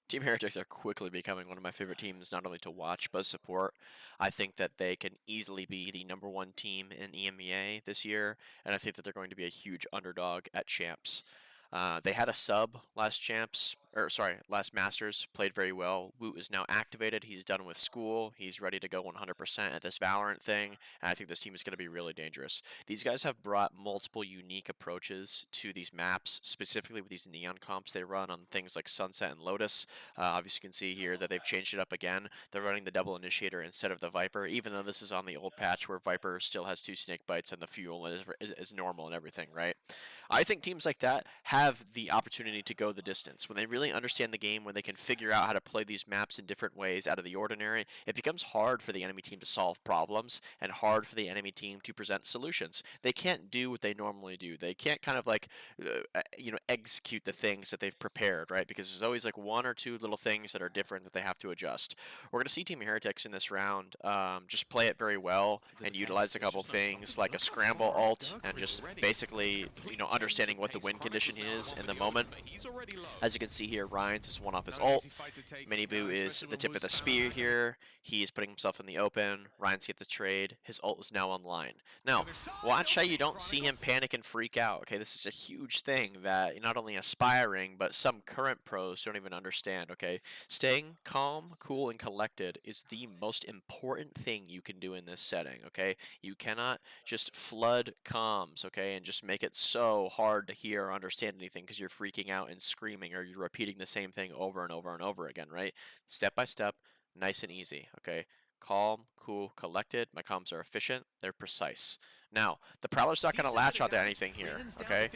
Team Heretics are quickly becoming one of my favorite teams, not only to watch, but support. I think that they can easily be the #1 team in EMEA this year, and I think that they're going to be a huge underdog at Champs. They had a sub last Champs, or sorry, last Masters, played very well. Woot is now activated. He's done with school. He's ready to go 100% at this Valorant thing, and I think this team is going to be really dangerous. These guys have brought multiple unique approaches to these maps, specifically with these neon comps they run on things like Sunset and Lotus. Obviously, you can see here that they've changed it up again. They're running the double initiator instead of the Viper, even though this is on the old patch where Viper still has 2 snake bites and the fuel is normal and everything, right? I think teams like that have the opportunity to go the distance. When they really understand the game, when they can figure out how to play these maps in different ways out of the ordinary, it becomes hard for the enemy team to solve problems and hard for the enemy team to present solutions. They can't do what they normally do. They can't kind of like, execute the things that they've prepared, right? Because there's always like 1 or 2 little things that are different that they have to adjust. We're going to see Team Heretics in this round just play it very well and utilize a couple things like a scramble ult and just basically, understanding what the win condition is in the moment. As you can see here, Ryan's is one off his ult. Miniboo is the tip of the spear here. He's putting himself in the open. Ryan's get the trade. His ult is now online. Now, watch how you don't see him panic and freak out. Okay, this is a huge thing that not only aspiring, but some current pros don't even understand. Okay, staying calm, cool, and collected is the most important thing you can do in this setting. Okay, you cannot just flood comms, okay, and just make it so hard to hear or understand anything because you're freaking out and screaming or you're repeating the same thing over and over and over again, right? Step by step, nice and easy, okay? Calm, cool, collected. My comms are efficient. They're precise. Now, the Prowler's not going to latch onto anything here, okay?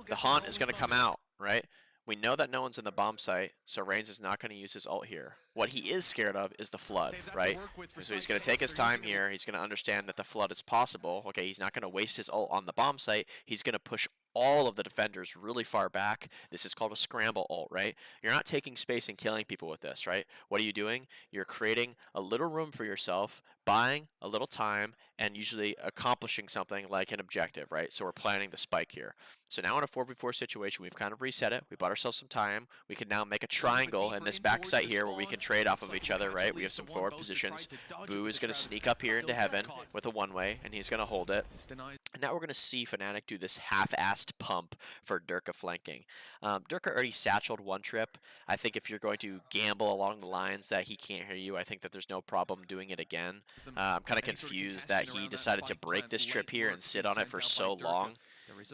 The Haunt is going to come out, right? We know that no one's in the bomb site, so Reigns is not going to use his ult here. What he is scared of is the flood, right? So he's going to take his time here. He's going to understand that the flood is possible. Okay, he's not going to waste his ult on the bomb site. He's going to push all of the defenders really far back. This is called a scramble ult, right? You're not taking space and killing people with this, right? What are you doing? You're creating a little room for yourself, buying a little time, and usually accomplishing something like an objective, right? So we're planning the spike here. So now in a 4v4 situation, we've kind of reset it. We bought ourselves some time. We can now make a triangle in this backside here where we can trade off of each other, right? We have some forward positions. Boo is going to sneak up here into heaven with a one-way, and he's going to hold it. And now we're going to see FNATIC do this half-assed pump for Durka flanking. Durka already satcheled one trip. I think if you're going to gamble along the lines that he can't hear you, I think that there's no problem doing it again. I'm kind of confused that he decided to break this trip here and sit on it for so long.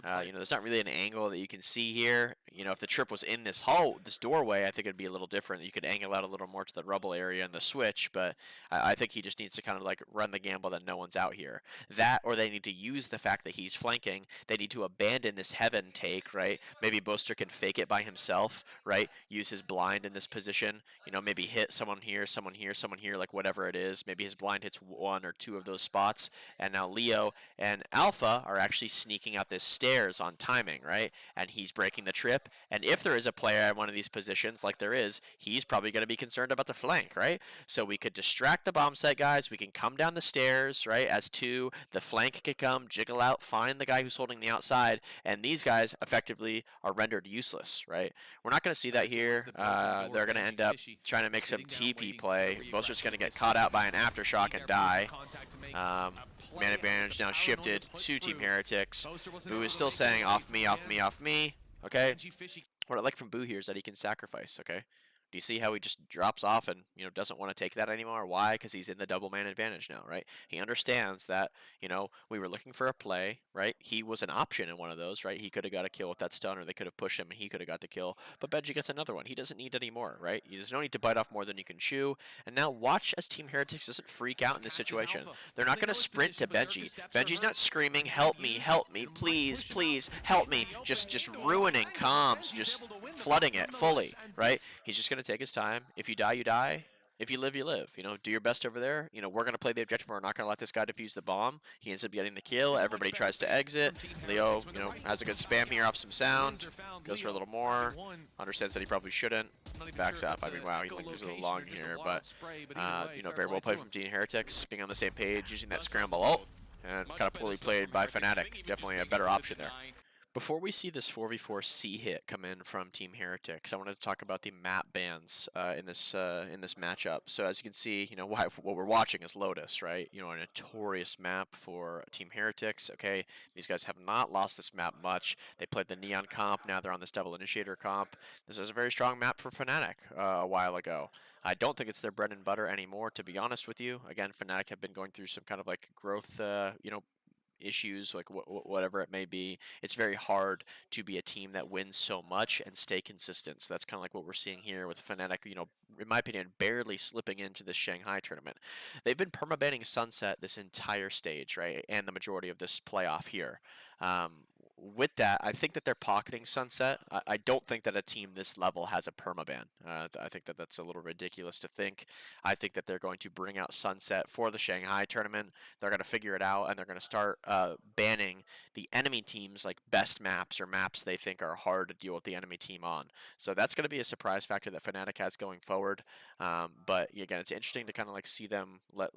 There's not really an angle that you can see here. If the trip was in this doorway, I think it'd be a little different. You could angle out a little more to the rubble area and the switch, but I think he just needs to kind of like run the gamble that no one's out here. That, or they need to use the fact that he's flanking. They need to abandon this heaven take, right? Maybe Boaster can fake it by himself, right? Use his blind in this position. Maybe hit someone here, someone here, someone here, like whatever it is. Maybe his blind hits 1 or 2 of those spots, and now Leo and Alpha are actually sneaking out this stairs on timing, right? And he's breaking the trip. And if there is a player at one of these positions, like there is, he's probably going to be concerned about the flank, right? So we could distract the bomb site guys. We can come down the stairs, right? As 2, the flank could come, jiggle out, find the guy who's holding the outside, and these guys effectively are rendered useless, right? We're not going to see that here. They're going to end up trying to make some TP play. Boaster's going to get caught out by an aftershock and die. Man advantage now shifted to Team Heretics. Boo is still saying off me, off me, off me. Okay. What I like from Boo here is that he can sacrifice. Okay. Do you see how he just drops off and, doesn't want to take that anymore? Why? Because he's in the double man advantage now, right? He understands that, we were looking for a play, right? He was an option in one of those, right? He could have got a kill with that stun, or they could have pushed him and he could have got the kill. But Benji gets another one. He doesn't need any more, right? There's no need to bite off more than you can chew. And now watch as Team Heretics doesn't freak out in this situation. They're not going to sprint to Benji. Benji's not screaming, help me, please, please, help me. Just ruining comms, just flooding it fully, right? He's just going to take his time. If you die, you die. If you live, you live. Do your best over there. We're going to play the objective. We're not going to let this guy defuse the bomb. He ends up getting the kill. Everybody tries to exit. Leo, has a good spam here off some sound. Goes for a little more. Understands that he probably shouldn't. Backs up. I mean, wow, he lingers a little long here. But, very well played from Team Heretics. Being on the same page, using that scramble ult. And kind of poorly played by FNATIC. Definitely a better option there. Before we see this 4v4 C hit come in from Team Heretics, I wanted to talk about the map bans in this matchup. So as you can see, you know, what we're watching is LOTUS, right? You know, a notorious map for Team Heretics. Okay, these guys have not lost this map much. They played the Neon comp, now they're on this Double Initiator comp. This is a very strong map for FNATIC a while ago. I don't think it's their bread and butter anymore, to be honest with you. Again, FNATIC have been going through some kind of like growth, you know, issues, like whatever it may be. It's very hard to be a team that wins so much and stay consistent. So that's kind of like what we're seeing here with FNATIC, you know, in my opinion, barely slipping into the Shanghai tournament. They've been permabanning Sunset this entire stage, right, and the majority of this playoff here. With that, I think that they're pocketing Sunset. I don't think that a team this level has a permaban. I think that that's a little ridiculous to think. I think that they're going to bring out Sunset for the Shanghai tournament. They're going to figure it out, and they're going to start banning the enemy team's like best maps or maps they think are hard to deal with the enemy team on. So that's going to be a surprise factor that FNATIC has going forward. But again, it's interesting to kind of like see them let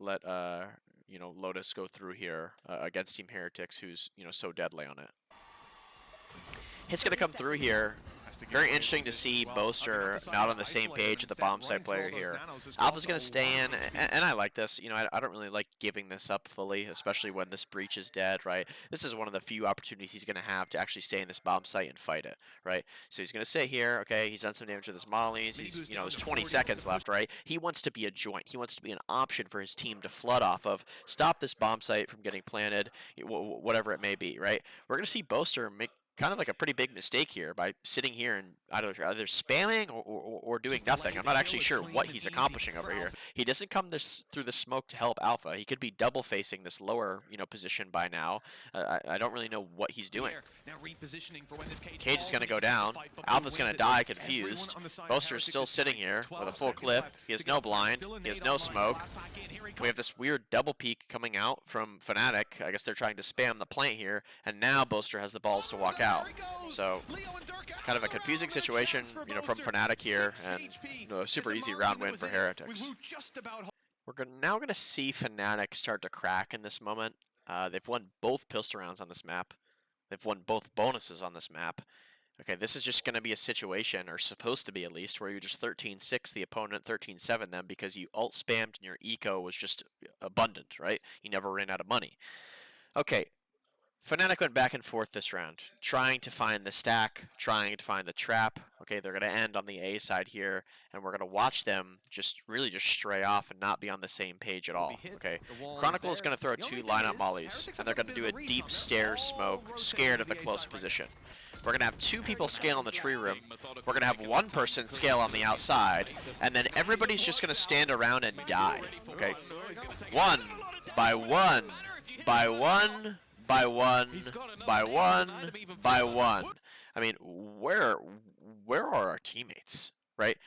you know, LOTUS go through here against Team Heretics, who's, you know, so deadly on it. Hit's going to come through here. Very interesting to see Boaster not on the same page with the bomb site player here. Alpha's going to stay in, and I like this. You know, I don't really like giving this up fully, especially when this breach is dead, right? This is one of the few opportunities he's going to have to actually stay in this bomb site and fight it, right? So he's going to sit here, okay? He's done some damage with his mollies. He's, you know, there's 20 seconds left, right? He wants to be a joint. He wants to be an option for his team to flood off of, stop this bomb site from getting planted, whatever it may be, right? We're going to see Boaster make kind of like a pretty big mistake here by sitting here and either spamming or doing nothing. I'm not actually sure what he's accomplishing over here. He doesn't come through the smoke to help Alpha. He could be double facing this lower, you know, position by now. I don't really know what he's doing. Cage is going to go down. Alpha's going to die confused. Boaster's still sitting here with a full clip. He has no blind. He has no smoke. We have this weird double peek coming out from FNATIC. I guess they're trying to spam the plant here, and now Boaster has the balls to walk out. So, kind of a confusing situation, you know, from FNATIC here, and a super easy round win for Heretics. We're now going to see FNATIC start to crack in this moment. They've won both pistol rounds on this map. They've won both bonuses on this map. Okay, this is just going to be a situation, or supposed to be at least, where you just 13-6 the opponent, 13-7 them, because you ult spammed and your eco was just abundant, right? You never ran out of money. Okay, FNATIC went back and forth this round, trying to find the stack, trying to find the trap. Okay, they're going to end on the A side here, and we're going to watch them just really just stray off and not be on the same page at all. Okay, Chronicle is going to throw 2 lineup mollies, and they're going to do a deep stairs smoke, scared of the close position. We're going to have 2 people scale in the tree room. We're going to have 1 person scale on the outside. And then everybody's just going to stand around and die. Okay? 1 by 1 by 1 by 1 by 1 by 1. I mean, where are our teammates, right?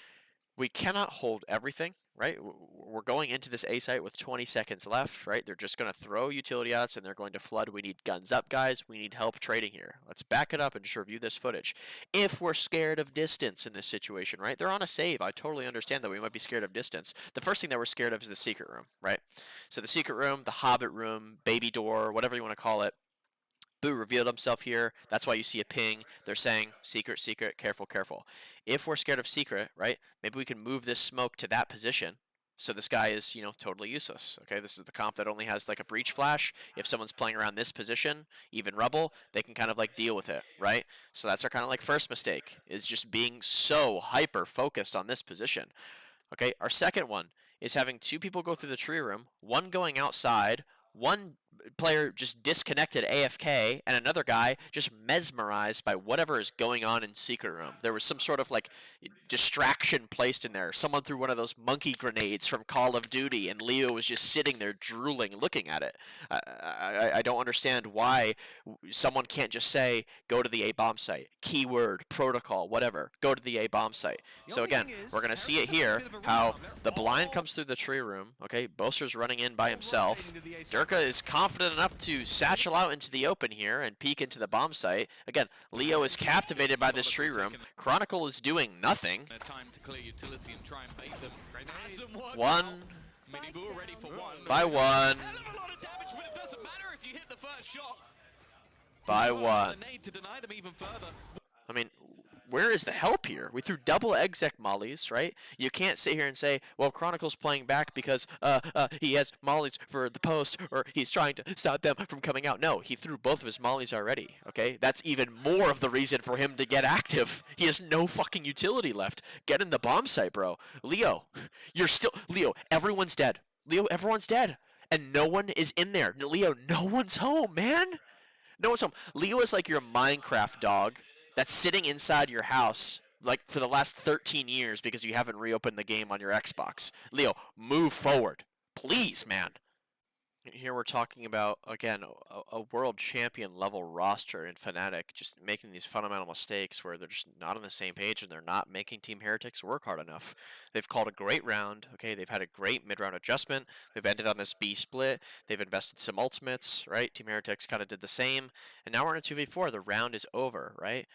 We cannot hold everything, right? We're going into this A site with 20 seconds left, right? They're just going to throw utility outs and they're going to flood. We need guns up, guys. We need help trading here. Let's back it up and just review this footage. If we're scared of distance in this situation, right? They're on a save. I totally understand that we might be scared of distance. The first thing that we're scared of is the secret room, right? So the secret room, the hobbit room, baby door, whatever you want to call it. Boo revealed himself here. That's why you see a ping. They're saying, secret, secret, careful, careful. If we're scared of secret, right, maybe we can move this smoke to that position. So this guy is, you know, totally useless. Okay, this is the comp that only has like a breach flash. If someone's playing around this position, even rubble, they can kind of like deal with it, right? So that's our kind of like first mistake, is just being so hyper focused on this position. Okay, our second one is having 2 people go through the tree room, 1 going outside, 1 player just disconnected AFK, and another guy just mesmerized by whatever is going on in secret room. There was some sort of like distraction placed in there. Someone threw one of those monkey grenades from Call of Duty, and Leo was just sitting there drooling, looking at it. I don't understand why someone can't just say, go to the A bomb site, keyword, protocol, whatever, go to the A bomb site. So again, we're going to see it here, how the blind comes through the tree room, okay, Boaster's running in by himself. Durka is confident enough to satchel out into the open here and peek into the bomb site. Again, Leo is captivated by this tree room. Chronicle is doing nothing. 1 by 1. by one. I mean, where is the help here? We threw double exec mollies, right? You can't sit here and say, well, Chronicle's playing back because he has mollies for the post, or he's trying to stop them from coming out. No, he threw both of his mollies already, okay? That's even more of the reason for him to get active. He has no fucking utility left. Get in the bomb site, bro. Leo, you're still... Leo, everyone's dead. Leo, everyone's dead. And no one is in there. Leo, no one's home, man. No one's home. Leo is like your Minecraft dog that's sitting inside your house like for the last 13 years because you haven't reopened the game on your Xbox. Leo, move forward. Please, man. Here we're talking about, again, a world champion level roster in FNATIC just making these fundamental mistakes where they're just not on the same page and they're not making Team Heretics work hard enough. They've called a great round, okay, they've had a great mid-round adjustment, they've ended on this B split, they've invested some ultimates, right? Team Heretics kind of did the same, and now we're in a 2v4, the round is over, right?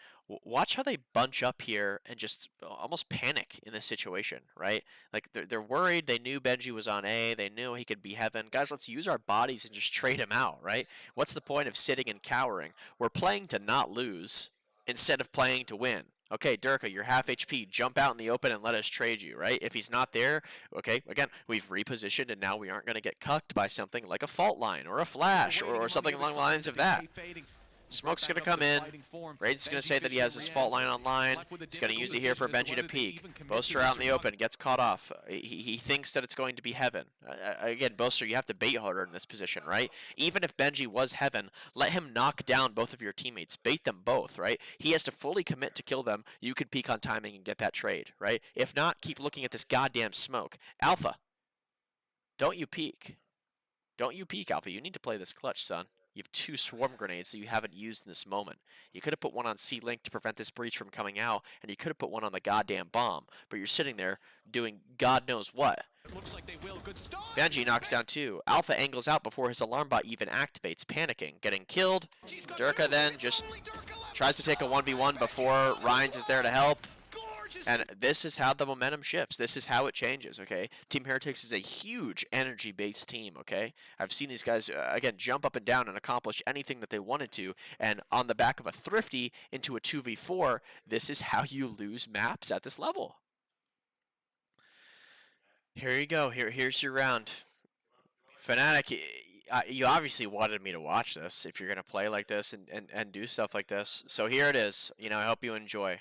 Watch how they bunch up here and just almost panic in this situation, right? Like, they're worried. They knew Benji was on A. They knew he could be heaven. Guys, let's use our bodies and just trade him out, right? What's the point of sitting and cowering? We're playing to not lose instead of playing to win. Okay, Durka, you're half HP. Jump out in the open and let us trade you, right? If he's not there, okay, again, we've repositioned and now we aren't going to get cucked by something like a fault line or a flash or something along the lines of that. Smoke's going to come in. Raid's going to say that he has his fault line online. He's going to use it here for Benji to peek. Boaster out in the open, gets caught off. He thinks that it's going to be heaven. Again, Boaster, you have to bait harder in this position, right? Even if Benji was heaven, let him knock down both of your teammates. Bait them both, right? He has to fully commit to kill them. You can peek on timing and get that trade, right? If not, keep looking at this goddamn smoke. Alpha, don't you peek. Don't you peek, Alpha. You need to play this clutch, son. You have 2 swarm grenades that you haven't used in this moment. You could have put one on C-Link to prevent this breach from coming out, and you could have put one on the goddamn bomb. But you're sitting there doing God knows what. Looks like they will. Good start. Benji knocks down 2. Alpha angles out before his alarm bot even activates, panicking, getting killed. Durka then just tries to take a 1v1 before Rhines is there to help. And this is how the momentum shifts. This is how it changes, okay? Team Heretics is a huge energy-based team, okay? I've seen these guys, again, jump up and down and accomplish anything that they wanted to. And on the back of a Thrifty into a 2v4, this is how you lose maps at this level. Here you go. Here's your round. FNATIC, you obviously wanted me to watch this if you're going to play like this and do stuff like this. So here it is. You know, I hope you enjoy.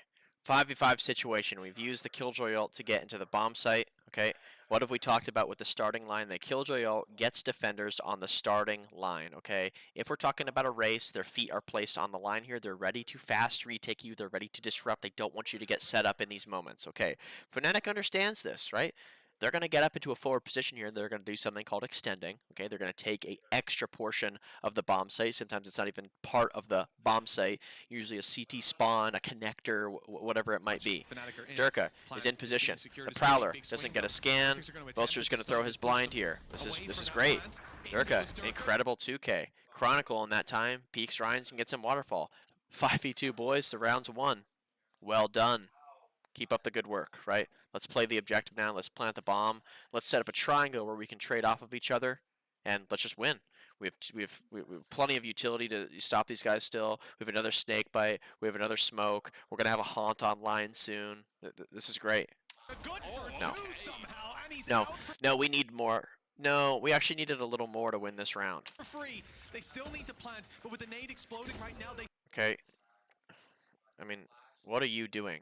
5v5 situation. We've used the Killjoy ult to get into the bomb site. Okay, what have we talked about with the starting line? The Killjoy ult gets defenders on the starting line. Okay, if we're talking about a race, their feet are placed on the line here. They're ready to fast retake you. They're ready to disrupt. They don't want you to get set up in these moments. Okay, FNATIC understands this, right? They're going to get up into a forward position here, and they're going to do something called extending. Okay, they're going to take an extra portion of the bomb site. Sometimes it's not even part of the bomb site. Usually a CT spawn, a connector, whatever it might be. Durka is in position. The Prowler doesn't get a scan. Boaster's going to throw his blind here. This is great. Durka, incredible 2K. Chronicle in that time peeks Rhines and gets him waterfall. 5v2 boys. The round's won. Well done. Keep up the good work, right? Let's play the objective now. Let's plant the bomb. Let's set up a triangle where we can trade off of each other, and let's just win. We have plenty of utility to stop these guys still. We have another snake bite. We have another smoke. We're going to have a haunt online soon. This is great. No, we need more. No, we actually needed a little more to win this round. They still need to plant, but with the nade exploding right now, Okay. I mean, what are you doing?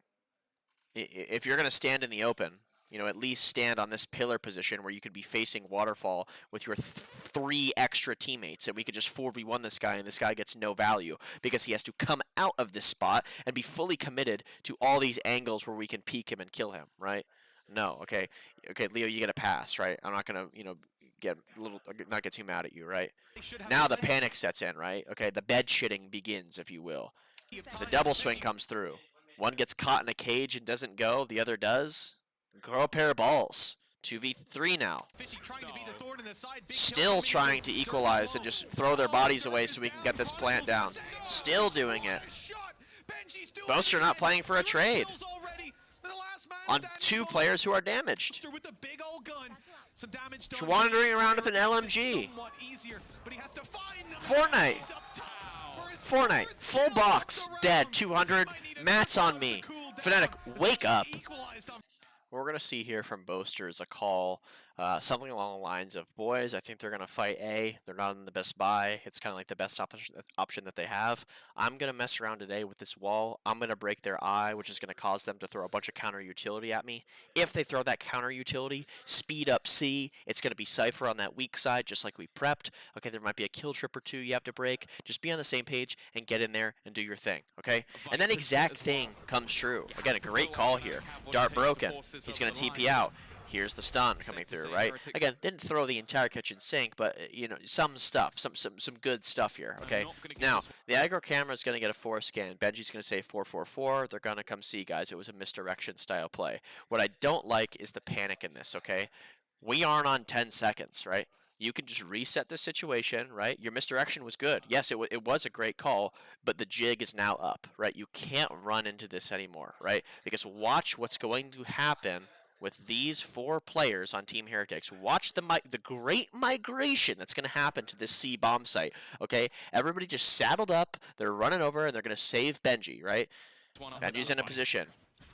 If you're going to stand in the open, you know, at least stand on this pillar position where you could be facing waterfall with your 3 extra teammates, and we could just 4v1 this guy, and this guy gets no value because he has to come out of this spot and be fully committed to all these angles where we can peek him and kill him, right? No, okay, Leo, you get a pass, right? I'm not going to, you know, not get too mad at you, right? Now the panic sets in, right? Okay, the bed shitting begins, if you will. The double swing comes through. One gets caught in a cage and doesn't go. The other does. Grow a pair of balls. 2v3 now. Still trying to equalize and just throw their bodies away so we can get this plant down. Still doing it. Boaster not playing for a trade. On 2 players who are damaged. Wandering around with an LMG. Fortnite. Fortnite, full box, dead, 200, Matt's on me. FNATIC, wake up. What we're going to see here from Boaster is a call, something along the lines of, boys, I think they're going to fight A. They're not in the best buy. It's kind of like the best option that they have. I'm going to mess around today with this wall. I'm going to break their eye, which is going to cause them to throw a bunch of counter utility at me. If they throw that counter utility, speed up C. It's going to be Cypher on that weak side, just like we prepped. Okay, there might be a kill trip or two you have to break. Just be on the same page and get in there and do your thing, okay? And that exact thing comes true. Again, a great call here. Dart broken. He's going to TP out. Here's the stun coming through, right? Again, didn't throw the entire kitchen sink, but, you know, some stuff, some good stuff here, okay? Now, the aggro camera is going to get a 4 scan. Benji's going to say 444. They're going to come see, guys. It was a misdirection style play. What I don't like is the panic in this, okay? We aren't on 10 seconds, right? You can just reset the situation, right? Your misdirection was good. Yes, it was a great call, but the jig is now up, right? You can't run into this anymore, right? Because watch what's going to happen with these 4 players on Team Heretics. Watch the great migration that's going to happen to this C bomb site, okay? Everybody just saddled up, they're running over, and they're going to save Benji, right? Benji's in a position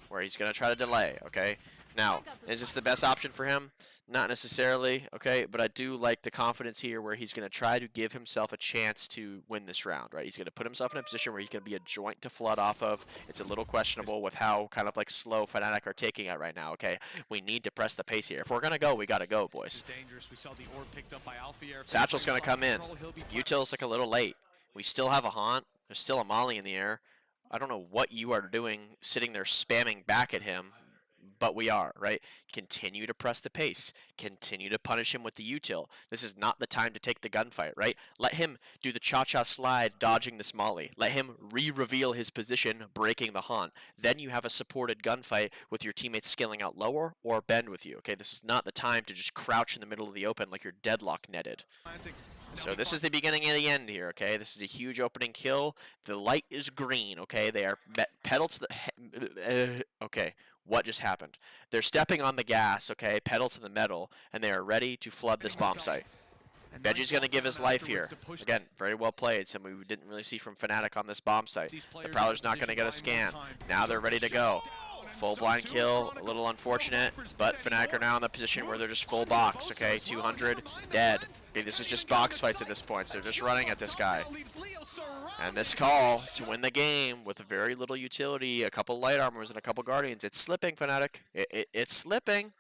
where he's going to try to delay, okay? Now, is this the best option for him? Not necessarily, okay, but I do like the confidence here where he's going to try to give himself a chance to win this round, right? He's going to put himself in a position where he can be a joint to flood off of. It's a little questionable with how kind of like slow FNATIC are taking it right now, okay? We need to press the pace here. If we're going to go, we got to go, boys. Satchel's going to come in. Util's like a little late. We still have a haunt. There's still a molly in the air. I don't know what you are doing sitting there spamming back at him, but we are, right? Continue to press the pace. Continue to punish him with the util. This is not the time to take the gunfight, right? Let him do the cha-cha slide dodging this molly. Let him re-reveal his position, breaking the haunt. Then you have a supported gunfight with your teammates scaling out lower or bend with you, okay? This is not the time to just crouch in the middle of the open like you're deadlock netted. So this is the beginning and the end here, okay? This is a huge opening kill. The light is green, okay? They are pedal to the... okay, what just happened? They're stepping on the gas, okay? Pedal to the metal, and they are ready to flood this bomb site. Benji's going to give his life here. Again, very well played. Something we didn't really see from FNATIC on this bomb site. The Prowler's not going to get a scan. Now they're ready to go. Full blind kill, a little unfortunate, but FNATIC are now in the position where they're just full box, okay? 200, dead. Okay, this is just box fights at this point, so they're just running at this guy. And this call to win the game with very little utility, a couple light armors and a couple guardians, it's slipping, FNATIC. It's slipping.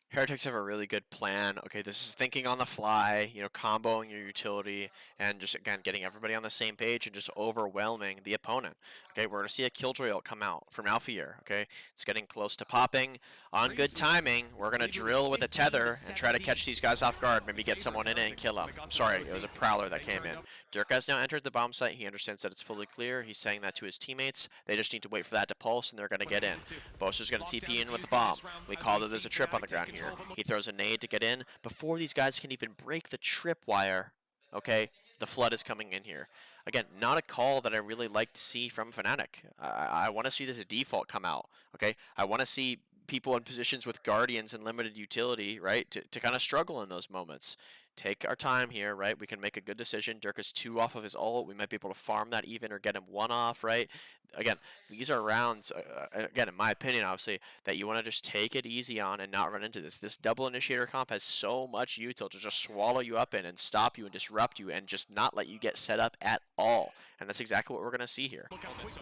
Heretics have a really good plan. Okay, this is thinking on the fly, you know, comboing your utility and just, again, getting everybody on the same page and just overwhelming the opponent. Okay, we're going to see a Killjoy ult come out from Alphier, okay? It's getting close to popping. On good timing, we're going to drill with a tether and try to catch these guys off guard, maybe get someone in it and kill them. I'm sorry, it was a Prowler that came in. Dirk has now entered the bomb site. He understands that it's fully clear. He's saying that to his teammates. They just need to wait for that to pulse, and they're going to get in. Boaster's going to TP in with the bomb. We call that there's a trip on the ground here. He throws a nade to get in. Before these guys can even break the trip wire, okay, the flood is coming in here. Again, not a call that I really like to see from FNATIC. I want to see this default come out, okay? I want to see people in positions with guardians and limited utility, right, to kind of struggle in those moments. Take our time here, right? We can make a good decision. Dirk is 2 off of his ult. We might be able to farm that even or get him 1 off, right? Again, these are rounds, again, in my opinion, obviously, that you want to just take it easy on and not run into this. This double initiator comp has so much util to just swallow you up in and stop you and disrupt you and just not let you get set up at all. And that's exactly what we're going to see here.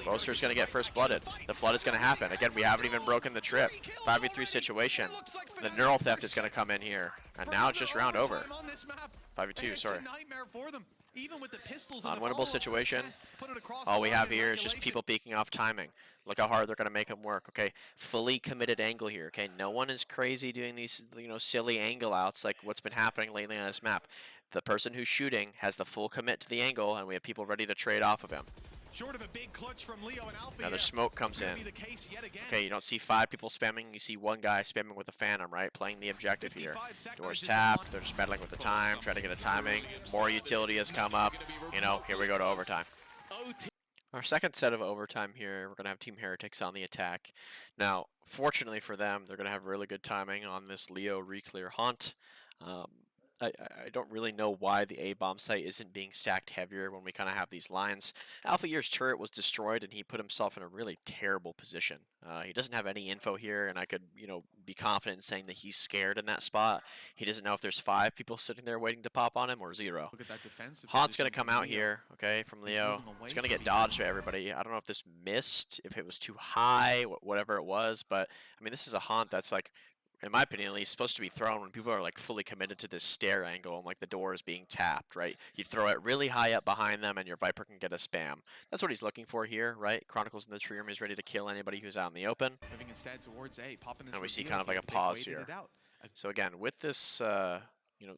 Boaster's going to get first blooded. The flood is going to happen. Again, we haven't even broken the trip. 5v3 situation. The neural theft is going to come in here. And now it's just round over. 5v2, sorry. Unwinnable situation. All we have here is just people peeking off timing. Look how hard they're going to make them work, okay? Fully committed angle here, okay? No one is crazy doing these, you know, silly angle outs like what's been happening lately on this map. The person who's shooting has the full commit to the angle, and we have people ready to trade off of him. Short of a big clutch from Leo and Alpha. Another smoke comes in. Okay, you don't see 5 people spamming. You see 1 guy spamming with a Phantom, right? Playing the objective here. Doors tapped. They're just battling with the time, trying to get a timing. More utility has come up. You know, here we go to overtime. Our second set of overtime here, we're going to have Team Heretics on the attack. Now, fortunately for them, they're going to have really good timing on this Leo Reclear Haunt. I don't really know why the A bomb site isn't being stacked heavier when we kind of have these lines. Alpha Year's turret was destroyed, and he put himself in a really terrible position. He doesn't have any info here, and I could, be confident in saying that he's scared in that spot. He doesn't know if there's 5 people sitting there waiting to pop on him or 0. Look at that defensive Haunt's going to position come from out Leo. here, okay, from Leo. It's going to get from dodged by everybody. I don't know if this missed, if it was too high, whatever it was, but, I mean, this is a Haunt that's, like, in my opinion at least, supposed to be thrown when people are, like, fully committed to this stare angle and, like, the door is being tapped, right? You throw it really high up behind them and your Viper can get a spam. That's what he's looking for here, right? Chronicles in the tree room. He's ready to kill anybody who's out in the open. Moving instead towards A. Poppin is And we see revealed kind of like here. a They've pause waited here. it out. So again, with this,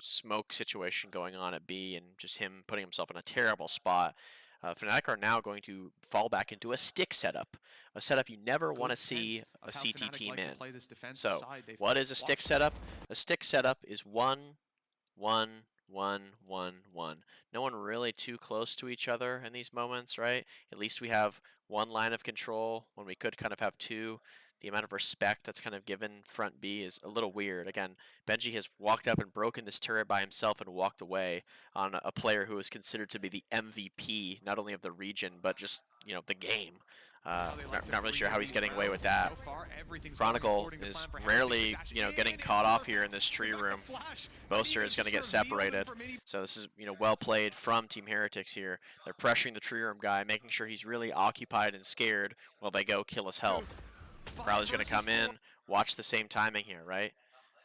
smoke situation going on at B and just him putting himself in a terrible spot, FNATIC are now going to fall back into a stick setup, a setup you never want to see a CT team in. So, what is a stick setup? A stick setup is 1, 1, 1, 1, 1. No one really too close to each other in these moments, right? At least we have one line of control when we could kind of have 2. The amount of respect that's kind of given front B is a little weird. Again, Benji has walked up and broken this turret by himself and walked away on a player who is considered to be the MVP, not only of the region, but just, the game. Not really sure how he's getting away with that. Chronicle is rarely, getting caught off here in this tree room. Boaster is going to get separated. So this is, well played from Team Heretics here. They're pressuring the tree room guy, making sure he's really occupied and scared while they go kill his help. Prowler's going to come in, watch the same timing here, right?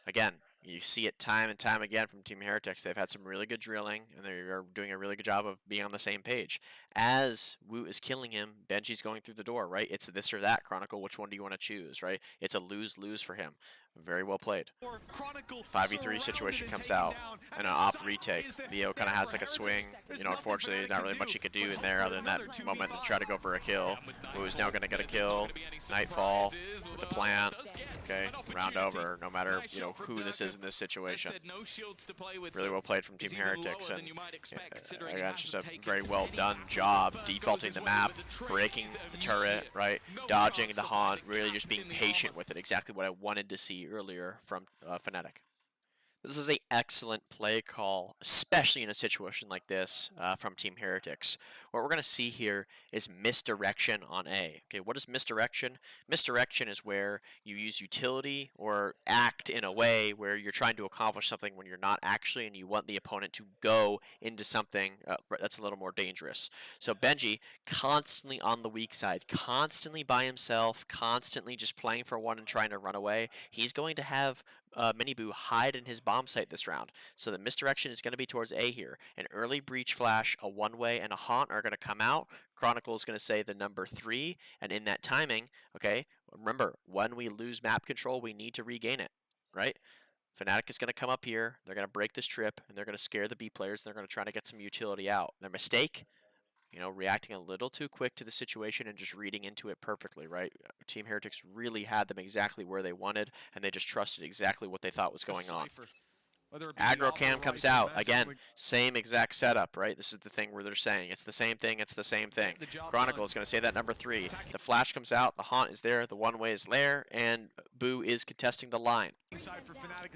Again, you see it time and time again from Team Heretics. They've had some really good drilling, and they are doing a really good job of being on the same page. As Wu is killing him, Benji's going through the door, right? It's this or that, Chronicle. Which one do you want to choose, right? It's a lose-lose for him. Very well played. 5v3 situation comes out, and an op retake. Leo kind of has like a swing. Unfortunately, not really much he could do in there other than that moment and try to go for a kill. Wu is now going to get a kill. Nightfall with the plant. Okay, round over, no matter, who this is in this situation. Really well played from Team Heretics, and again, just a very well done job defaulting the map, breaking the turret, right, dodging the haunt, really just being patient with it, exactly what I wanted to see earlier from FNATIC. This is an excellent play call, especially in a situation like this from Team Heretics. What we're going to see here is misdirection on A. Okay, what is misdirection? Misdirection is where you use utility or act in a way where you're trying to accomplish something when you're not actually, and you want the opponent to go into something that's a little more dangerous. So Benji, constantly on the weak side, constantly by himself, constantly just playing for one and trying to run away. He's going to have Miniboo hide in his bomb site this round. So the misdirection is going to be towards A here. An early breach flash, a one-way, and a haunt are going to come out. Chronicle is going to say the number 3, and in that timing, okay, remember, when we lose map control, we need to regain it, right? FNATIC is going to come up here, they're going to break this trip, and they're going to scare the B players, and they're going to try to get some utility out. Their mistake, reacting a little too quick to the situation and just reading into it perfectly, right? Team Heretics really had them exactly where they wanted, and they just trusted exactly what they thought was going on. Aggro cam comes out. Again, same exact setup, right? This is the thing where they're saying it's the same thing, it's the same thing. Chronicle is going to say that number 3. The flash comes out, the haunt is there, the one-way is there, and Boo is contesting the line.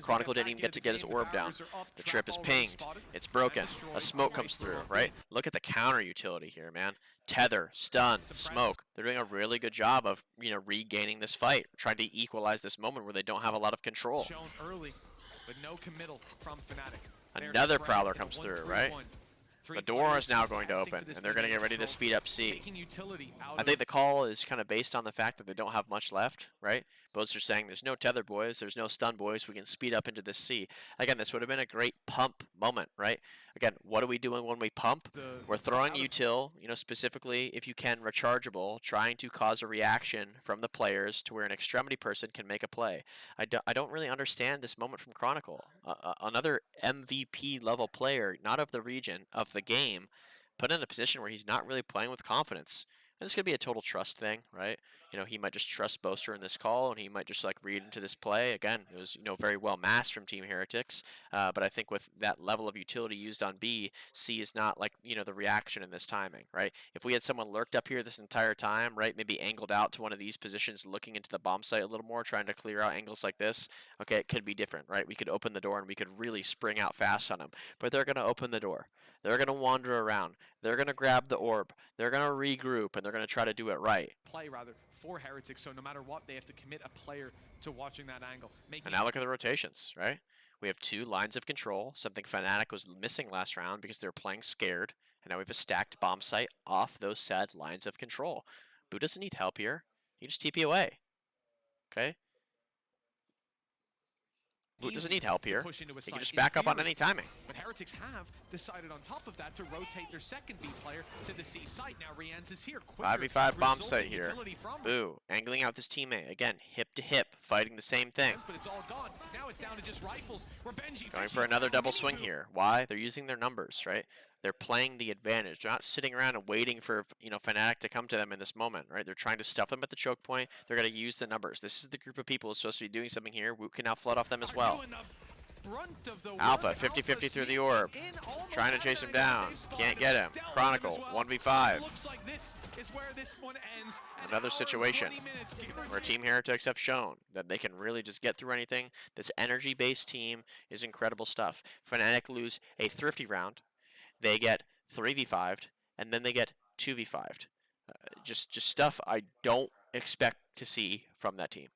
Chronicle didn't even get to get his orb down. The trip is pinged. It's broken. A smoke comes through, right? Look at the counter utility here, man. Tether, stun, smoke. They're doing a really good job of, regaining this fight, trying to equalize this moment where they don't have a lot of control. But no committal from FNATIC. Another Prowler comes through, right? The door is now going to open, and they're going to get ready to speed up C. I think the call is kind of based on the fact that they don't have much left, right? Boats are saying there's no tether, boys, there's no stun, boys, we can speed up into this C. Again, this would have been a great pump moment, right? Again, what are we doing when we pump? We're throwing util, specifically, if you can, rechargeable, trying to cause a reaction from the players to where an extremity person can make a play. I don't really understand this moment from Chronicle. Another MVP level player, not of the region, of the game, put in a position where he's not really playing with confidence. And it's going to be a total trust thing, right? You know, he might just trust Boaster in this call, and he might just like read into this play. Again, it was, you know, very well masked from Team Heretics, but I think with that level of utility used on B, C is not like, you know, the reaction in this timing, right? If we had someone lurked up here this entire time, right, maybe angled out to one of these positions, looking into the bomb site a little more, trying to clear out angles like this, okay, it could be different, right? We could open the door and we could really spring out fast on them, but they're going to open the door. They're going to wander around. They're going to grab the orb. They're going to regroup, and they're going to try to do it right. Play rather for Heretics, so no matter what, they have to commit a player to watching that angle. And now look at the rotations, right? We have 2 lines of control, something FNATIC was missing last round because they were playing scared, and now we have a stacked bomb site off those said lines of control. Boo doesn't need help here. He just TP away. Okay? Boo doesn't need help here. He can just back up on any timing. But Heretics have decided on top of that to rotate their second B player to the C site. Now Rianz is here. 5v5 bomb site here. Boo, angling out this teammate. Again, hip to hip, fighting the same thing. But it's all gone. Now it's down to just rifles. Going for another double swing here. Why? They're using their numbers, right? They're playing the advantage. They're not sitting around and waiting for, you know, FNATIC to come to them in this moment, right? They're trying to stuff them at the choke point. They're going to use the numbers. This is the group of people who's supposed to be doing something here. Woot can now flood off them as well. Alpha, 50-50 through the orb. Trying to chase him down. Can't get him. Chronicle, 1v5. Another situation where Team Heretics have shown that they can really just get through anything. This energy-based team is incredible stuff. FNATIC lose a thrifty round. They get 3v5'd, and then they get 2v5'd. Just stuff I don't expect to see from that team.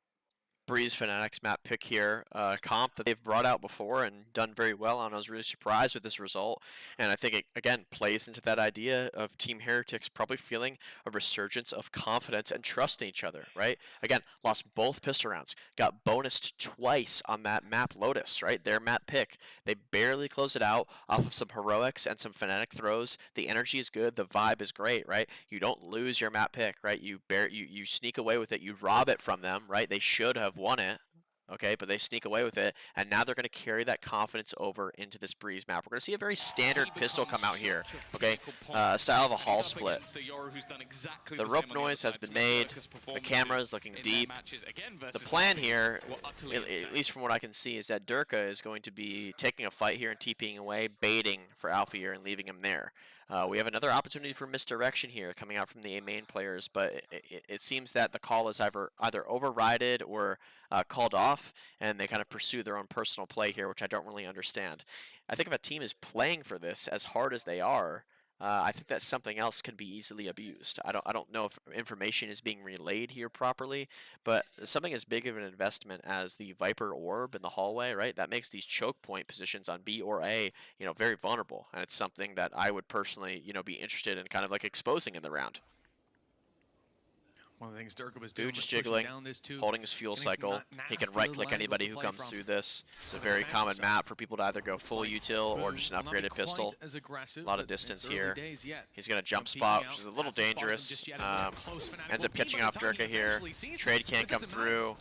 Breeze FNATIC's map pick here, comp that they've brought out before and done very well on. I was really surprised with this result, and I think it, again, plays into that idea of Team Heretics probably feeling a resurgence of confidence and trust in each other, right? Again, lost both pistol rounds, got bonused twice on that map LOTUS, right? Their map pick. They barely closed it out off of some heroics and some FNATIC throws. The energy is good, the vibe is great, right? You don't lose your map pick, right? You sneak away with it, you rob it from them, right? They should have won it, okay, but they sneak away with it, and now they're going to carry that confidence over into this Breeze map. We're going to see a very standard pistol come out here, okay, style of a hall split. The rope noise has been made, the camera is looking deep. The plan here, at least from what I can see, is that Durka is going to be taking a fight here and TPing away, baiting for Alpha here and leaving him there. We have another opportunity for misdirection here coming out from the A main players, but it seems that the call is either overrided or called off, and they kind of pursue their own personal play here, which I don't really understand. I think if a team is playing for this as hard as they are, I think that something else can be easily abused. I don't know if information is being relayed here properly, but something as big of an investment as the Viper orb in the hallway, right? That makes these choke point positions on B or A, you know, very vulnerable, and it's something that I would personally, you know, be interested in kind of like exposing in the round. One of the things Durka was doing, just jiggling, holding his fuel cycle. He can right-click anybody who comes through this. It's a very common map for people to either go full util or just an upgraded pistol. A lot of distance here. He's going to jump spot, which is a little dangerous. Ends up catching off Durka here. Trade can't come through.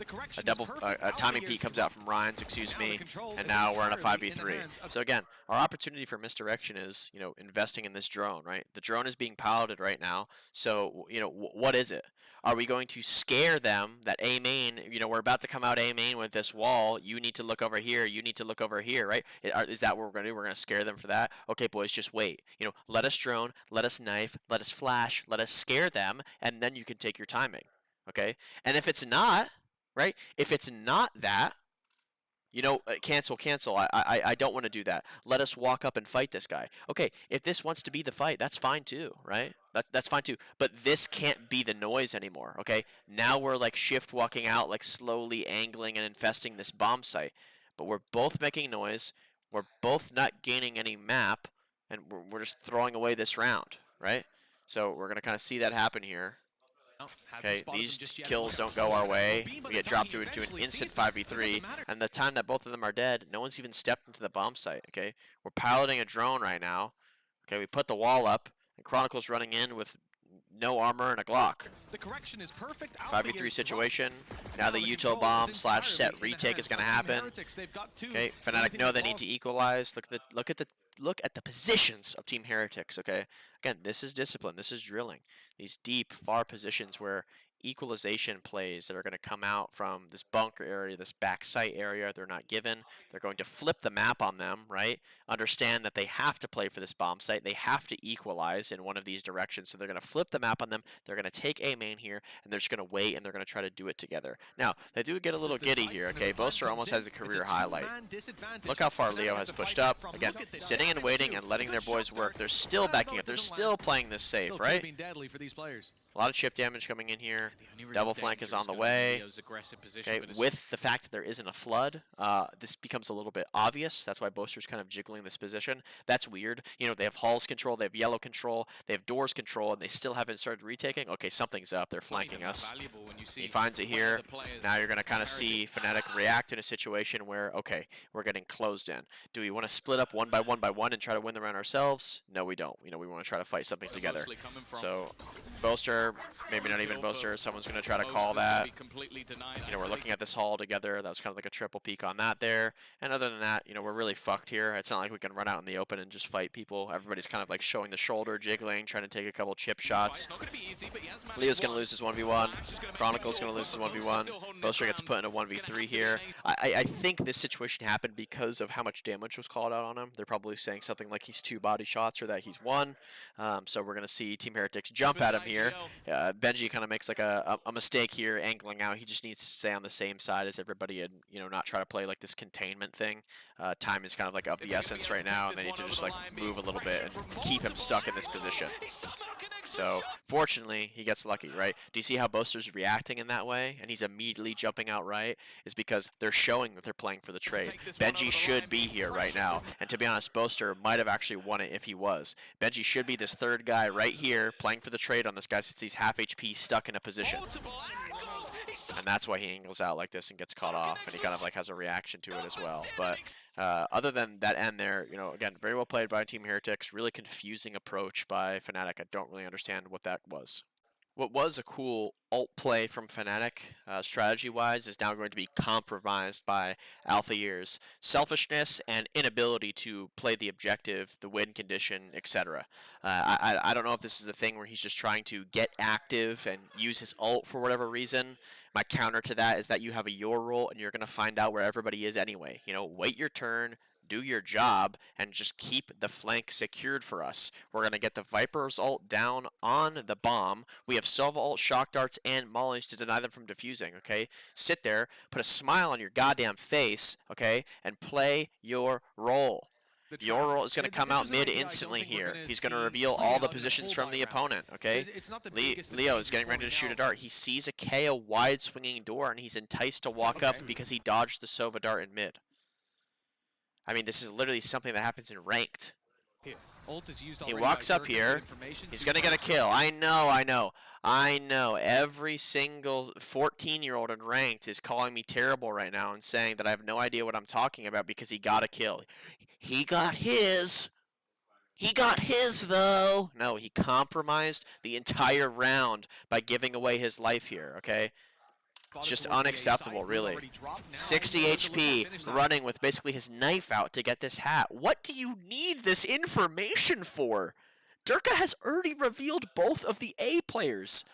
A timing peek comes out from Rhines, excuse me. And now we're in a 5v3. So again, our opportunity for misdirection is, you know, investing in this drone, right? The drone is being piloted right now. So, you know, what is it? Are we going to scare them that A main, you know, we're about to come out A main with this wall, you need to look over here, you need to look over here, right? Is that what we're going to do? We're going to scare them for that? Okay, boys, just wait. You know, let us drone, let us knife, let us flash, let us scare them, and then you can take your timing, okay? And if it's not, right, if it's not that, you know, cancel. I don't want to do that. Let us walk up and fight this guy. Okay, if this wants to be the fight, that's fine too, right? That's fine too. But this can't be the noise anymore, okay? Now we're like shift walking out, like slowly angling and infesting this bomb site. But we're both making noise. We're both not gaining any map, and we're just throwing away this round, right? So we're going to kind of see that happen here. Okay, these kills don't go our way. We get dropped into an instant 5v3, and the time that both of them are dead, no one's even stepped into the bomb site, okay? We're piloting a drone right now. Okay, we put the wall up, and Chronicle's running in with no armor and a Glock. The correction is perfect. 5v3 situation. Now the util bomb / set retake is going to happen. Okay, FNATIC know they need to equalize. Look at the look at the positions of Team Heretics, okay? Again, this is discipline. This is drilling. These deep, far positions where equalization plays that are going to come out from this bunker area, this back site area, they're not given. They're going to flip the map on them, right? Understand that they have to play for this bomb site. They have to equalize in one of these directions. So they're going to flip the map on them. They're going to take A main here, and they're just going to wait, and they're going to try to do it together. Now, they do get a little giddy here, okay? Boaster almost has a career highlight. Look how far Leo has pushed up. Again, sitting and waiting and letting their boys work. They're still backing up. They're still playing this safe, right? A lot of chip damage coming in here. Double flank is on the way. Okay, with the fact that there isn't a flood, this becomes a little bit obvious. That's why Boaster's kind of jiggling this position. That's weird. You know, they have halls control, they have yellow control, they have doors control, and they still haven't started retaking. Okay, something's up. They're flanking us. He finds it here. Now you're going to kind of see FNATIC react in a situation where, okay, we're getting closed in. Do we want to split up one by one and try to win the round ourselves? No, we don't. You know, we want to try to fight something together. So, Boaster, maybe not even Boaster, someone's going to try to call that. You know, we're looking at this hall together. That was kind of like a triple peek on that there. And other than that, you know, we're really fucked here. It's not like we can run out in the open and just fight people. Everybody's kind of like showing the shoulder, jiggling, trying to take a couple chip shots. Leo's going to lose his 1v1. Chronicle's going to lose his 1v1. Boaster gets put in a 1v3 here. I think this situation happened because of how much damage was called out on him. They're probably saying something like he's 2 body shots or that he's 1. So we're going to see Team Heretics jump at him here. Benji kind of makes like a mistake here, angling out. He just needs to stay on the same side as everybody and, you know, not try to play like this containment thing. Time is kind of like of the essence right now, and they need to just like move a little bit and keep him stuck in this position. So, fortunately, he gets lucky, right? Do you see how Boaster's reacting in that way? And he's immediately jumping out right? Is because they're showing that they're playing for the trade. Benji should be here right now. And to be honest, Boaster might have actually won it if he was. Benji should be this third guy right here playing for the trade on this guy since he's half HP stuck in a position. And that's why he angles out like this and gets caught off, and he kind of like has a reaction to it as well. But other than that end there, you know, again, very well played by Team Heretics. Really confusing approach by FNATIC. I don't really understand what that was. What was a cool alt play from FNATIC, strategy-wise, is now going to be compromised by Alphayear's selfishness and inability to play the objective, the win condition, etc. I don't know if this is a thing where he's just trying to get active and use his ult for whatever reason. My counter to that is that you have a your role and you're going to find out where everybody is anyway. You know, wait your turn, do your job, and just keep the flank secured for us. We're going to get the Viper's ult down on the bomb. We have Sova ult, shock darts, and mollies to deny them from defusing, okay? Sit there, put a smile on your goddamn face, okay, and play your role. Your role is going to come out mid instantly here. He's going to reveal all the positions from the opponent, okay? Leo is getting ready to shoot a dart. He sees a KO wide swinging door, and he's enticed to walk up because he dodged the Sova dart in mid. I mean, this is literally something that happens in ranked. He walks up here. He's going to get a kill. I know. Every single 14-year-old in ranked is calling me terrible right now and saying that I have no idea what I'm talking about because he got a kill. He got his. He got his, though. No, he compromised the entire round by giving away his life here, okay? It's just unacceptable, really. 60 HP, running with basically his knife out to get this hat. What do you need this information for? Durka has already revealed both of the A players.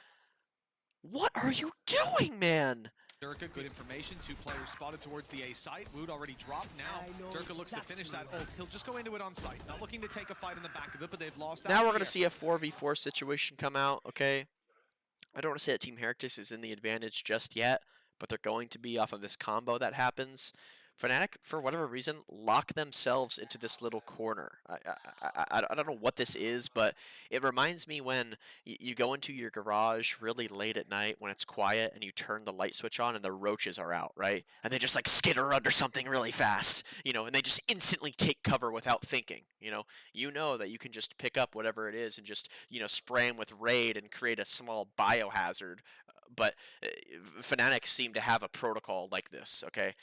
What are you doing, man? Durka, good information. 2 players spotted towards the A site. Wood already dropped. Now Durka looks to finish that ult. He'll just go into it on site. Not looking to take a fight in the back of it, but they've lost. Now we're going to see a 4v4 situation come out, okay? I don't want to say that Team Heretics is in the advantage just yet, but they're going to be off of this combo that happens. FNATIC, for whatever reason, lock themselves into this little corner. I don't know what this is, but it reminds me when you go into your garage really late at night when it's quiet and you turn the light switch on and the roaches are out, right? And they just like skitter under something really fast, you know, and they just instantly take cover without thinking, you know that you can just pick up whatever it is and just, you know, spray them with raid and create a small biohazard. But FNATIC seem to have a protocol like this, okay?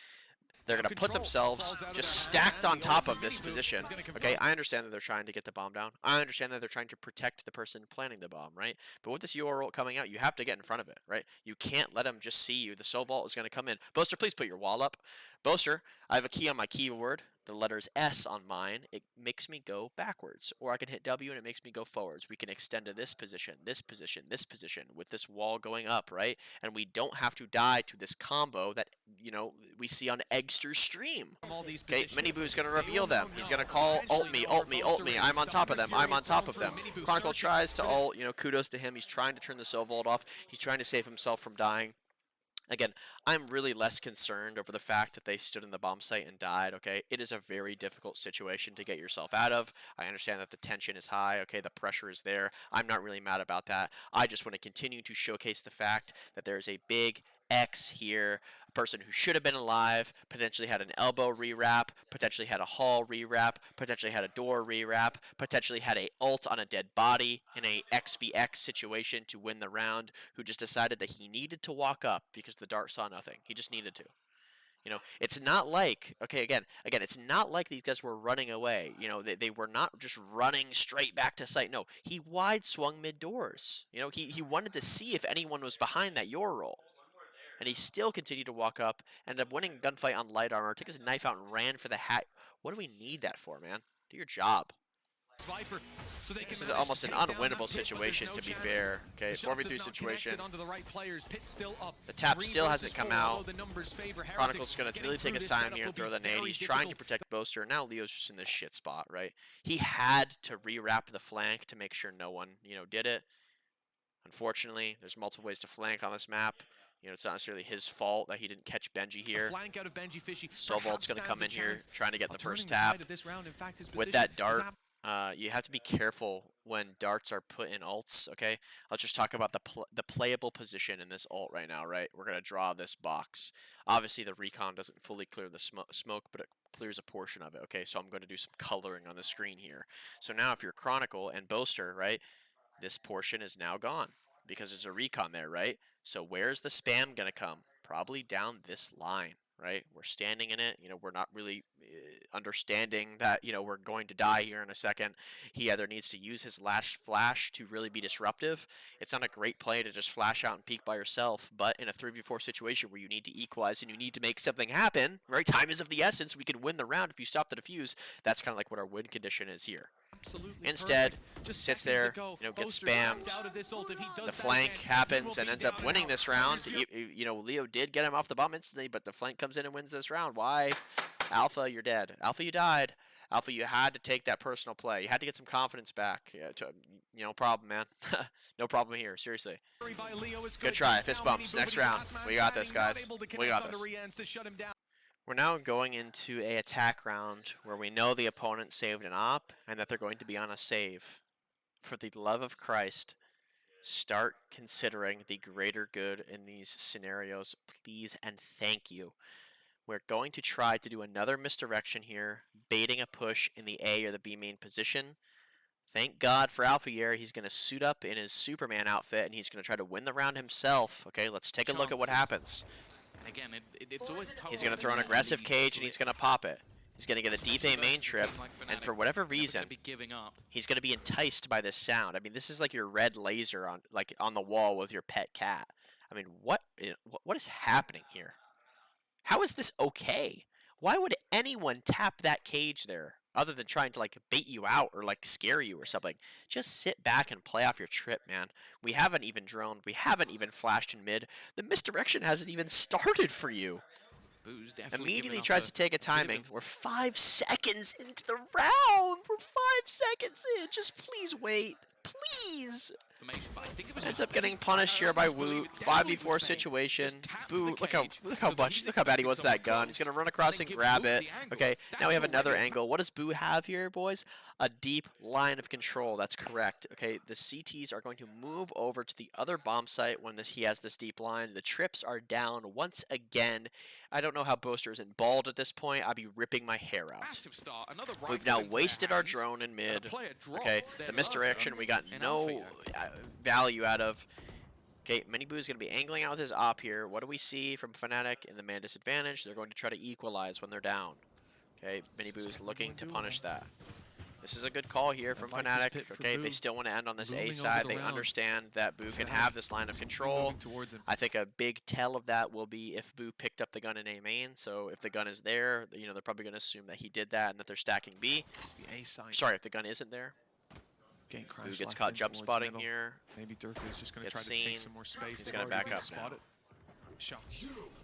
They're going to put themselves just stacked on top of this position. Okay, I understand that they're trying to get the bomb down. I understand that they're trying to protect the person planting the bomb, right? But with this URL coming out, you have to get in front of it, right? You can't let them just see you. The Soul Vault is going to come in. Boaster, please put your wall up. Boaster, I have a key on my keyboard. the letters S on mine, it makes me go backwards. Or I can hit W and it makes me go forwards. We can extend to this position, this position, this position, with this wall going up, right? And we don't have to die to this combo that, you know, we see on Eggster's stream. Okay, Miniboo's going to reveal them. He's going to call ult me, ult me, ult me. I'm on top of them. I'm on top of them. Chronicle tries to ult. You know, kudos to him. He's trying to turn the Soul Vault off. He's trying to save himself from dying. Again, I'm really less concerned over the fact that they stood in the bomb site and died, okay? It is a very difficult situation to get yourself out of. I understand that the tension is high, okay? The pressure is there. I'm not really mad about that. I just want to continue to showcase the fact that there is a big X here, a person who should have been alive, potentially had an elbow rewrap, potentially had a hall rewrap, potentially had a door rewrap, potentially had a ult on a dead body in a XVX situation to win the round, who just decided that he needed to walk up because the dart saw nothing. He just needed to. You know, it's not like, okay, again, it's not like these guys were running away. You know, they were not just running straight back to site. No, he wide swung mid doors. You know, he wanted to see if anyone was behind that your roll. And he still continued to walk up, ended up winning a gunfight on light armor, took his knife out and ran for the hat. What do we need that for, man? Do your job. This is almost an unwinnable situation, to be fair. Okay, 4v3 situation. The tap still hasn't come out. Chronicle's going to really take his time here and throw the nade. He's trying to protect Boaster. Now Leo's just in this shit spot, right? He had to rewrap the flank to make sure no one, you know, did it. Unfortunately, there's multiple ways to flank on this map. You know, it's not necessarily his fault that he didn't catch Benji here. Soul Vault's going to come in here trying to get the first tap. With that dart, you have to be careful when darts are put in ults, okay? Let's just talk about the playable position in this ult right now, right? We're going to draw this box. Obviously, the recon doesn't fully clear the smoke, but it clears a portion of it, okay? So I'm going to do some coloring on the screen here. So now if you're Chronicle and Boaster, right, this portion is now gone because there's a recon there, right? So where's the spam going to come? Probably down this line, right? We're standing in it. You know, we're not really understanding that, you know, we're going to die here in a second. He either needs to use his last flash to really be disruptive. It's not a great play to just flash out and peek by yourself, but in a 3v4 situation where you need to equalize and you need to make something happen, right? Time is of the essence. We can win the round if you stop the defuse. That's kind of like what our win condition is here. Instead, just sits there, you know, gets spammed. The flank happens and ends up winning this round. You know, Leo did get him off the bomb instantly, but the flank comes in and wins this round. Why? Alpha, you're dead. Alpha, you died. Alpha, you had to take that personal play. You had to get some confidence back. You know, problem, man. No problem here, seriously. Good try. Fist bumps. Next round. We got this, guys. We got this. We're now going into a attack round where we know the opponent saved an op and that they're going to be on a save. For the love of Christ, start considering the greater good in these scenarios, please and thank you. We're going to try to do another misdirection here, baiting a push in the A or the B main position. Thank God for AlphaYair. He's going to suit up in his Superman outfit and he's going to try to win the round himself. Okay, let's take a look at what happens. Again, it's always tough. He's going to throw an aggressive cage and he's going to pop it. He's going to get a deep A main trip, and for whatever reason, he's going to be enticed by this sound. I mean, this is like your red laser on the wall with your pet cat. I mean, what is happening here? How is this okay? Why would anyone tap that cage there other than trying to like bait you out or like scare you or something? Just sit back and play off your trip, man. We haven't even droned. We haven't even flashed in mid. The misdirection hasn't even started for you. Immediately tries to take a timing. We're 5 seconds into the round. We're 5 seconds in. Just please wait. Please. Ends up getting punished here by Woot. 5v4 situation. Boo, look how bad he wants that gun. He's gonna run across and grab it. Okay, now we have another angle. What does Boo have here, boys? A deep line of control. That's correct. Okay, the CTs are going to move over to the other bomb site when he has this deep line. The trips are down once again. I don't know how Boaster isn't bald at this point. I'd be ripping my hair out. We've now wasted our drone in mid. Okay, the misdirection we got no value out of. Okay, Miniboo's going to be angling out with his op here. What do we see from FNATIC in the man disadvantage? They're going to try to equalize when they're down. Okay, Miniboo's looking to punish that. This is a good call here from Viper's FNATIC. pit for Okay, they Boo. still want to end on this A Looming over side. the They round. understand that Boo can FNATIC have this line of control. moving towards him. I think a big tell of that will be if Boo picked up the gun in A main. So if the gun is there, you know, they're probably going to assume that he did that and that they're stacking B. It's the A side. Sorry, if the gun isn't there. Boo Boo gets caught jump spotting here. Maybe Durka is just going to Gets try to take seen. some more space. He's They've gonna already back been up now. spotted. Shot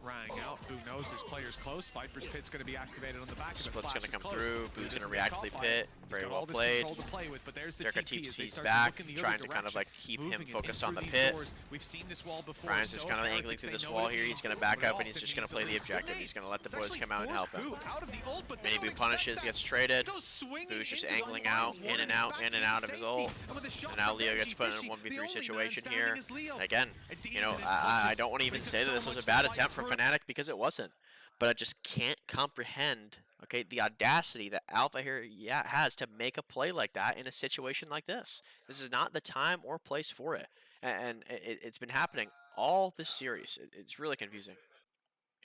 rang out. Boo knows there's players close. Viper's pit's going to be activated on the back. Split's going to come through. Boo's going to react to the pit. Very well played. played. Durka keeps he's back, trying to kind of like keep him focused on the pit. We've seen this wall before. Ryan's just kind of angling through this wall here. He's going to back up and he's just going to play the objective. He's going to let the boys come out and help him. Mini Boo punishes, gets traded. Boo's just angling out, in and out of his ult. And now Leo gets put in a 1v3 situation here. And again, you know, I don't want to even say that this was a bad attempt from FNATIC because it wasn't. But I just can't comprehend, okay, the audacity that Alpha here has to make a play like that in a situation like this. This is not the time or place for it. And it's been happening all this series. It's really confusing.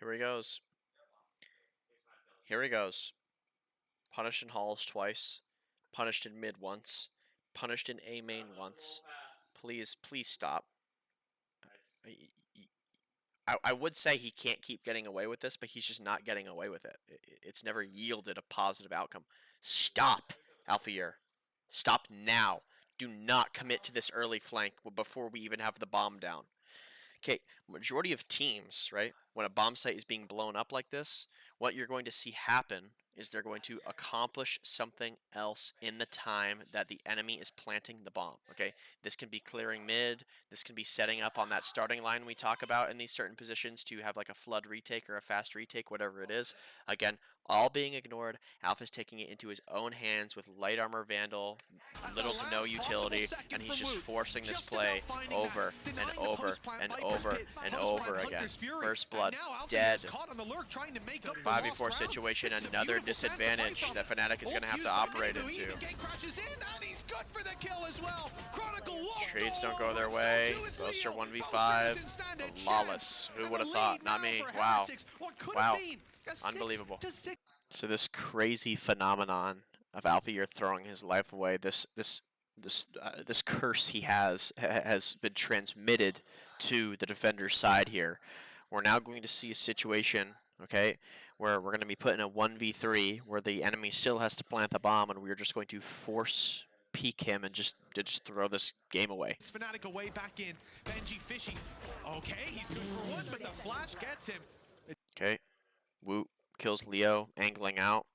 Here he goes. Here he goes. Punished in halls twice. Punished in mid once. Punished in A main once. Please stop. I would say he can't keep getting away with this, but he's just not getting away with it. It's never yielded a positive outcome. Stop, Alphair. Stop now. Do not commit to this early flank before we even have the bomb down. Okay, majority of teams, right, when a bomb site is being blown up like this, what you're going to see happen is they're going to accomplish something else in the time that the enemy is planting the bomb, okay? This can be clearing mid, this can be setting up on that starting line we talk about in these certain positions to have like a flood retake or a fast retake, whatever it is. Again, all being ignored. Alpha's taking it into his own hands with light armor Vandal, little to no utility, and he's just forcing this play over and over and over and over again. First blood, dead. 5v4 situation, another disadvantage that FNATIC is going to have to operate into. Trades don't go their way. Boaster 1v5. Lawless. Who would have thought? Not me. Wow. Wow. Unbelievable. So this crazy phenomenon of Alphair throwing his life away, this curse he has been transmitted to the defender's side here. We're now going to see a situation, okay, where we're going to be put in a 1v3 where the enemy still has to plant the bomb, and we're just going to force peek him and just throw this game away. FNATIC away back in. Benji fishing. Okay, he's good for one, but the flash gets him. Okay, Woot kills Leo, angling out.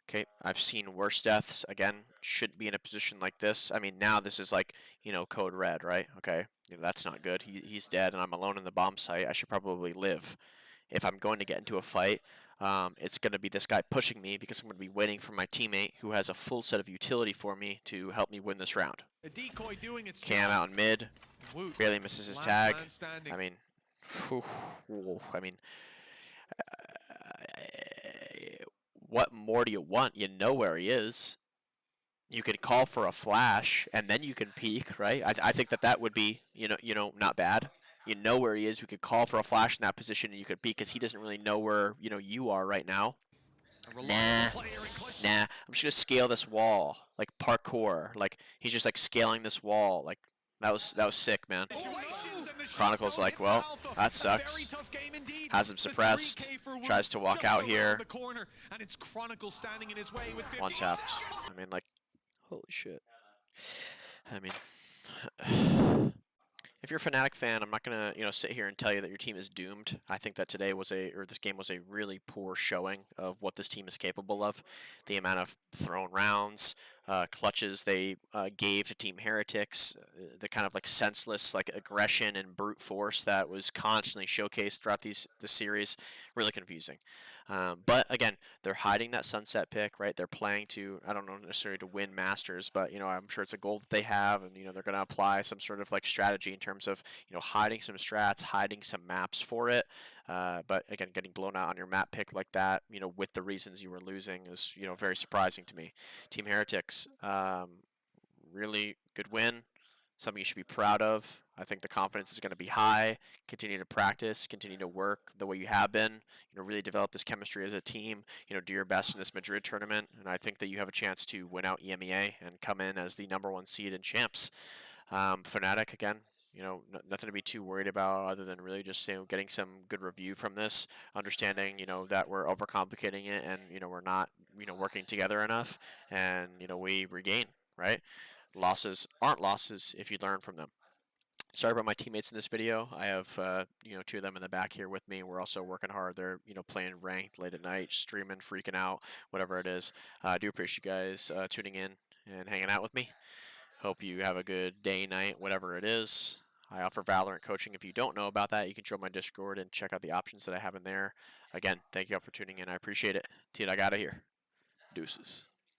Okay, I've seen worse deaths. Again, shouldn't be in a position like this. I mean, now this is like, you know, code red, right? Okay, you know, that's not good. He's dead, and I'm alone in the bomb site. I should probably live. If I'm going to get into a fight, it's going to be this guy pushing me because I'm going to be waiting for my teammate who has a full set of utility for me to help me win this round. Cam out in mid, barely misses his tag. I mean, what more do you want? You know where he is. You can call for a flash, and then you can peek, right? I think that would be, you know, not bad. You know where he is. You could call for a flash in that position, and you could peek because he doesn't really know where, you know, you are right now. Nah. I'm just gonna scale this wall, like parkour. Like he's just like scaling this wall. Like that was sick, man. Chronicle's like, well, that sucks. Has him suppressed. Tries to walk out here. One tapped. I mean, like, holy shit. I mean, if you're a FNATIC fan, I'm not gonna, you know, sit here and tell you that your team is doomed. I think that this game was a really poor showing of what this team is capable of. The amount of thrown rounds, clutches they gave to Team Heretics, the kind of like senseless like aggression and brute force that was constantly showcased throughout the series, really confusing. But again, they're hiding that sunset pick, right? They're playing to, I don't know necessarily to win Masters, but you know, I'm sure it's a goal that they have, and you know, they're going to apply some sort of like strategy in terms of, you know, hiding some strats, hiding some maps for it. But again, getting blown out on your map pick like that, you know, with the reasons you were losing is, you know, very surprising to me. Team Heretics, really good win. Something you should be proud of. I think the confidence is going to be high. Continue to practice, continue to work the way you have been. Really develop this chemistry as a team. Do your best in this Madrid tournament, and I think that you have a chance to win out EMEA and come in as the #1 seed in champs. FNATIC again. Nothing to be too worried about other than really just getting some good review from this, understanding that we're overcomplicating it and we're not working together enough, and we regain, right? Losses aren't losses if you learn from them. Sorry about my teammates in this video. I have two of them in the back here with me. We're also working hard. They're playing ranked late at night, streaming, freaking out, whatever it is. I do appreciate you guys tuning in and hanging out with me. Hope you have a good day, night, whatever it is. I offer Valorant coaching. If you don't know about that, you can join my Discord and check out the options that I have in there. Again, thank you all for tuning in. I appreciate it. I got out of here. Deuces.